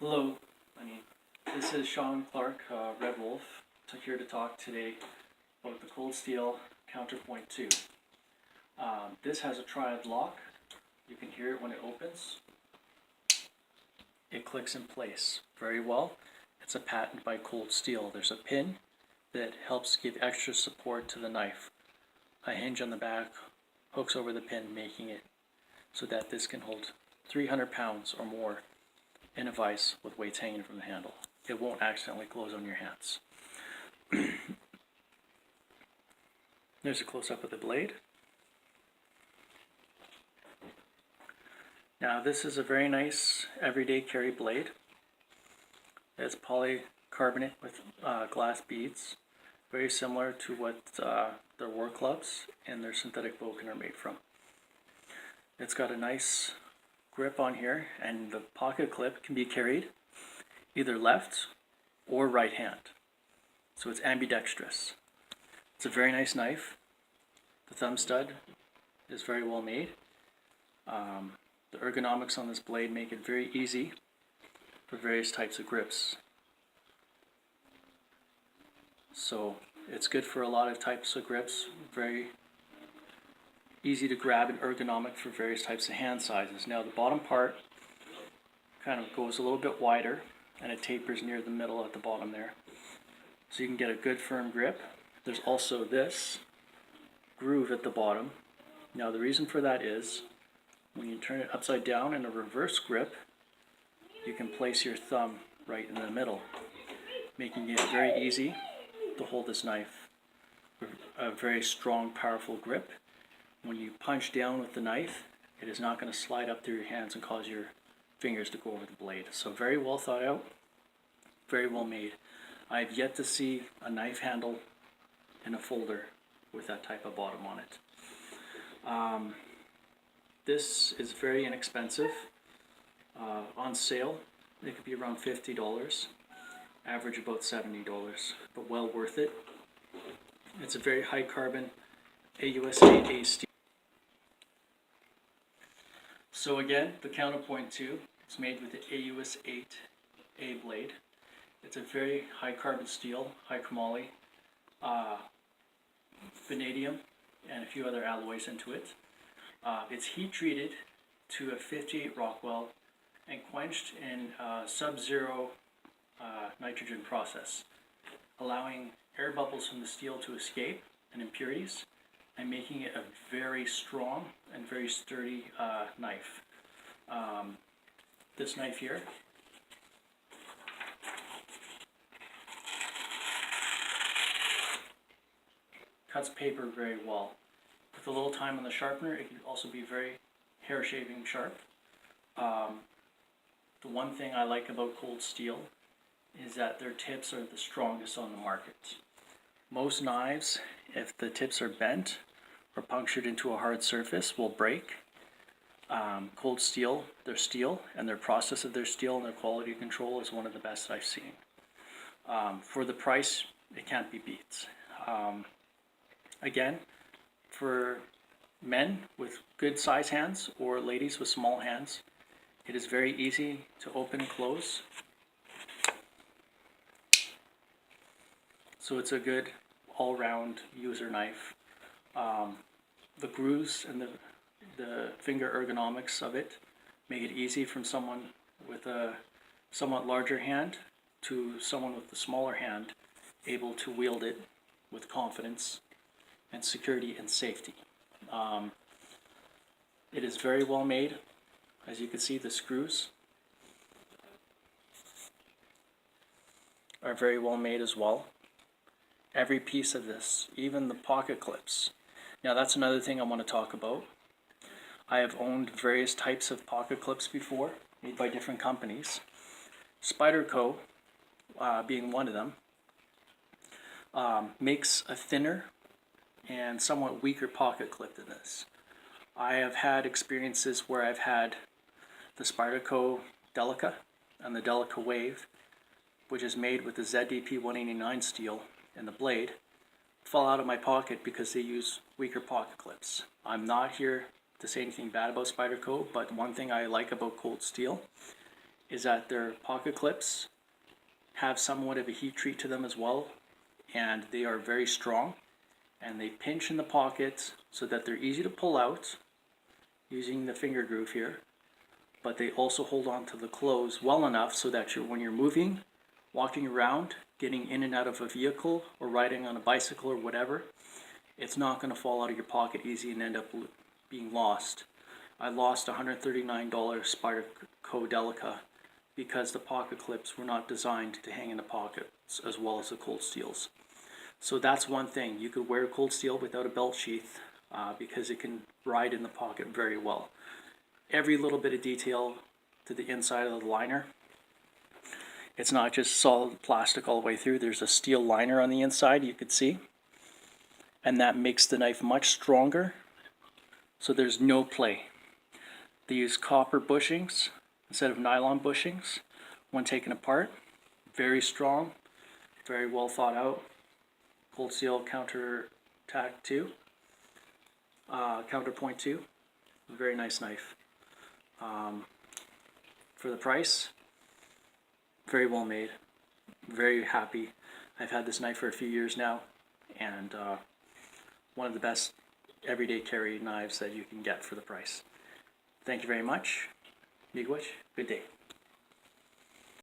Hello, this is Sean Clark, Red Wolf, here to talk today about the Cold Steel Counterpoint 2. This has a triad lock. You can hear it when it opens. It clicks in place very well. It's a patent by Cold Steel. There's a pin that helps give extra support to the knife. A hinge on the back hooks over the pin, making it so that this can hold 300 pounds or more in a vise with weights hanging from the handle. It won't accidentally close on your hands. There's a close-up of the blade. Now this is a very nice everyday carry blade. It's polycarbonate with glass beads, very similar to what their war clubs and their synthetic Vulcan are made from. It's got a nice grip on here, and the pocket clip can be carried either left or right hand, so it's ambidextrous. It's a very nice knife. The thumb stud is very well made. The ergonomics on this blade make it very easy for various types of grips. So it's good for a lot of types of grips, very easy to grab and ergonomic for various types of hand sizes. Now the bottom part kind of goes a little bit wider and it tapers near the middle at the bottom there, so you can get a good firm grip. There's also this groove at the bottom. Now the reason for that is when you turn it upside down in a reverse grip, you can place your thumb right in the middle, making it very easy to hold this knife with a very strong, powerful grip. When you punch down with the knife, it is not going to slide up through your hands and cause your fingers to go over the blade. So very well thought out, very well made. I've yet to see a knife handle in a folder with that type of bottom on it. This is very inexpensive. On sale, it could be around $50, average about $70, but well worth it. It's a very high carbon AUS-8A steel. So again, the Counterpoint 2 is made with the AUS-8A blade. It's a very high carbon steel, high chromoly, vanadium, and a few other alloys into it. It's heat treated to a 58 Rockwell and quenched in a sub-zero nitrogen process, allowing air bubbles from the steel to escape and impurities, and making it a very strong and very sturdy knife. This knife here cuts paper very well. With a little time on the sharpener, it can also be very hair shaving sharp. The one thing I like about Cold Steel is that their tips are the strongest on the market. Most knives, if the tips are bent or punctured into a hard surface, will break. Cold Steel, their steel and their process of their steel and their quality control is one of the best I've seen. For the price, it can't be beat. Again, for men with good size hands or ladies with small hands, it is very easy to open and close. So it's a good all-round user knife. The grooves and the finger ergonomics of it make it easy from someone with a somewhat larger hand to someone with a smaller hand able to wield it with confidence and security and safety. It is very well made. As you can see, the screws are very well made as well. Every piece of this, even the pocket clips. Now that's another thing I want to talk about. I have owned various types of pocket clips before, made by different companies. Spyderco, being one of them, makes a thinner and somewhat weaker pocket clip than this. I have had experiences where I've had the Spyderco Delica and the Delica Wave, which is made with the ZDP 189 steel and the blade, fall out of my pocket because they use weaker pocket clips. I'm not here to say anything bad about Spyderco, but one thing I like about Cold Steel is that their pocket clips have somewhat of a heat treat to them as well, and they are very strong, and they pinch in the pockets so that they're easy to pull out using the finger groove here, but they also hold on to the clothes well enough so that when you're moving, walking around, getting in and out of a vehicle or riding on a bicycle or whatever, it's not going to fall out of your pocket easy and end up being lost. I lost $139 Spyderco Delica because the pocket clips were not designed to hang in the pockets as well as the Cold Steels. So that's one thing. You could wear Cold Steel without a belt sheath because it can ride in the pocket very well. Every little bit of detail to the inside of the liner. It's not just solid plastic all the way through. There's a steel liner on the inside, you could see. And that makes the knife much stronger. So there's no play. They use copper bushings instead of nylon bushings when taken apart. Very strong, very well thought out. Cold Steel Countertact 2, Counterpoint 2. Very nice knife. For the price, very well made. Very happy. I've had this knife for a few years now, and one of the best everyday carry knives that you can get for the price. Thank you very much. Miigwech. Good day.